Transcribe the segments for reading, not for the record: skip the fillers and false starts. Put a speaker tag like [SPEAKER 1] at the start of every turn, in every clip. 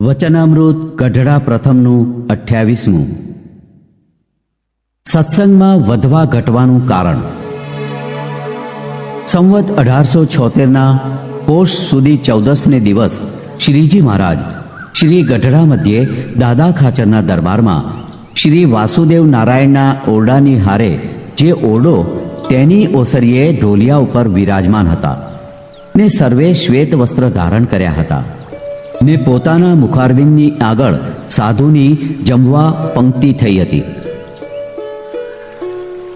[SPEAKER 1] વચનામૃત ગઢડા પ્રથમનું 28મું. સત્સંગમાં વધવા ઘટવાનું કારણ. સંવત 1876ના પોષ સુધી 14ને દિવસ શ્રીજી મહારાજ શ્રી ગઢડા મધ્યે દાદા ખાચરના દરબારમાં શ્રી વાસુદેવ નારાયણના ઓરડાની હારે જે ઓરડો તેની ઓસરીએ ઢોલિયા ઉપર વિરાજમાન હતા ને સર્વે શ્વેત વસ્ત્ર ધારણ કર્યા હતા ને પોતાના મુખારવિંદની આગળ સાધુની જમવા પંક્તિ થઈ હતી.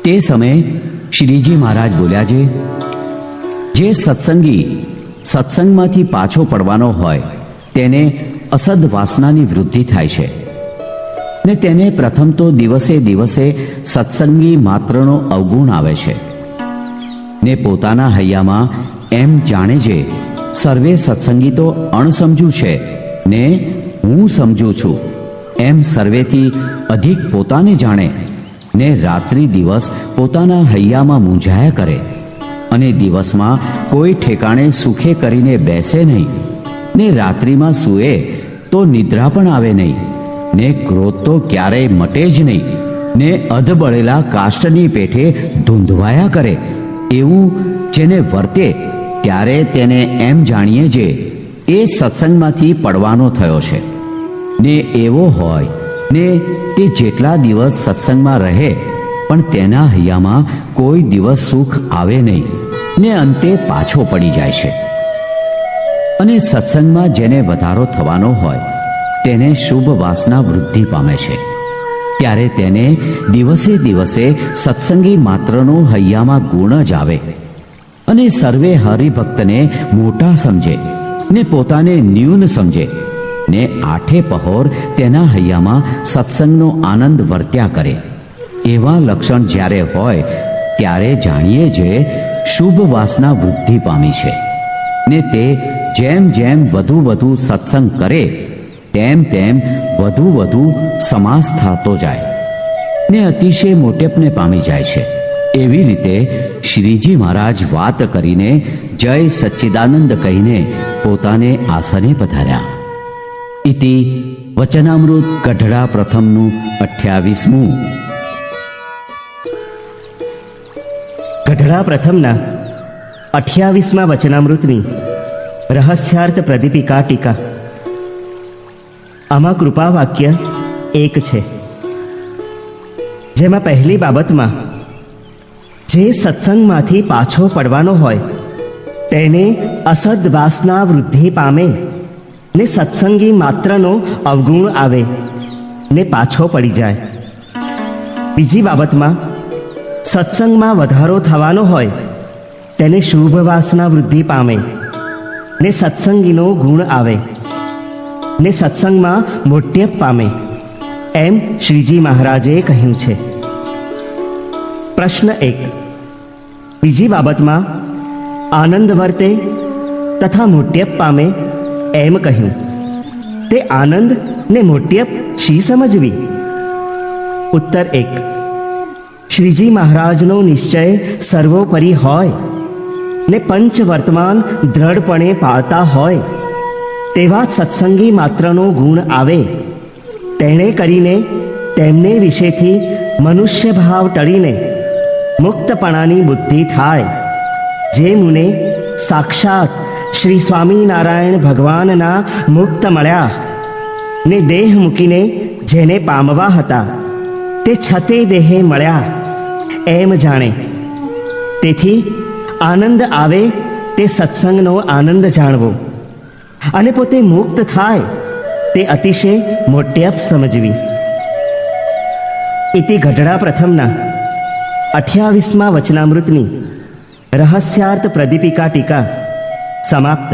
[SPEAKER 1] તે સમયે શ્રીજી મહારાજ બોલ્યા છે, જે સત્સંગી સત્સંગમાંથી પાછો પડવાનો હોય તેને અસદ વાસનાની વૃદ્ધિ થાય છે ને તેને પ્રથમ તો દિવસે દિવસે સત્સંગી માત્રનો અવગુણ આવે છે ને પોતાના હૈયામાં એમ જાણે છે, સર્વે સત્સંગી તો અણસમજુ છે ને હું સમજુ છું એમ સર્વેથી અધિક પોતાને જાણે ને રાત્રિ દિવસ પોતાના હૈયામાં મૂંઝાયા કરે અને દિવસમાં કોઈ ઠેકાણે સુખે કરીને બેસે નહીં ને રાત્રિમાં સૂએ તો નિદ્રા પણ આવે નહીં ને ક્રોધ તો ક્યારેય મટે જ નહીં ને અધબળેલા કાષ્ઠની પેઠે ધૂંધવાયા કરે, એવું જેને વર્તે ત્યારે તેને એમ જાણીએ જે એ સત્સંગમાંથી પડવાનો થયો છે ને એવો હોય ને તે જેટલા દિવસ સત્સંગમાં રહે પણ તેના હૈયામાં કોઈ દિવસ સુખ આવે નહીં ને અંતે પાછો પડી જાય છે. અને સત્સંગમાં જેને વધારો થવાનો હોય તેને શુભ વાસના વૃદ્ધિ પામે છે ત્યારે તેને દિવસે દિવસે સત્સંગી માત્રનો હૈયામાં ગુણ જ આવે અને સર્વે હરિભક્તને મોટા સમજે ને પોતાને ન્યૂન સમજે ને આઠે પહોર તેના હૈયામાં સત્સંગનો આનંદ વર્ત્યા કરે. એવા લક્ષણ જ્યારે હોય ત્યારે જાણીએ જે શુભ વાસના વૃદ્ધિ પામી છે ને તે જેમ જેમ વધુ વધુ સત્સંગ કરે તેમ તેમ વધુ વધુ સમાસ થતો જાય ને અતિશય મોટેપને પામી જાય છે. એવી રીતે શ્રીજી મહારાજ વાત કરીને જય સચ્ચિદાનંદ કહીને પોતાને આસને પધાર્યા. ઇતિ વચનામૃત ગઢડા પ્રથમનું 28મું.
[SPEAKER 2] ગઢડા પ્રથમના 28મા વચનામૃતની રહસ્યાર્થ પ્રદીપિકા ટીકા. આમાં કૃપા વાક્ય એક છે, જેમાં પહેલી બાબતમાં જે સત્સંગમાંથી પાછો પડવાનો હોય તેને અસદ વાસના વૃદ્ધિ પામે ને સત્સંગી માત્રનો અવગુણ આવે ને પાછો પડી જાય. બીજી બાબતમાં સત્સંગમાં વધારો થવાનો હોય તેને શુભ વાસના વૃદ્ધિ પામે ને સત્સંગીનો ગુણ આવે ને સત્સંગમાં મોટ્યપ પામે એમ શ્રીજી મહારાજે કહ્યું છે. પ્રશ્ન 1. બીજી બાબતમાં આનંદ વર્તે તથા મોટ્યપ પામે એમ કહ્યું, તે આનંદ ને મોટ્યપ શી સમજવી? ઉત્તર 1. શ્રીજી મહારાજનો નિશ્ચય સર્વોપરી હોય ને પંચ વર્તમાન દ્રઢપણે પાળતા હોય તેવા સત્સંગી માત્રનો ગુણ આવે, તેણે કરીને તેમને વિશેથી મનુષ્ય ભાવ ટળીને મુક્તપણાની બુદ્ધિ થાય. જે મુને સાક્ષાત શ્રી સ્વામિનારાયણ ભગવાનના મુક્ત મળ્યા ને દેહ મૂકીને જેને પામવા હતા તે છતે દેહે મળ્યા એમ જાણે. તેથી આનંદ આવે તે સત્સંગનો આનંદ જાણવો અને પોતે મુક્ત થાય તે અતિશય મોટ્યપ સમજવી. ઇતિ ગઢડા પ્રથમના 28મા વચનામૃતની રહસ્યાર્થ પ્રદીપિકા ટીકા સમાપ્ત.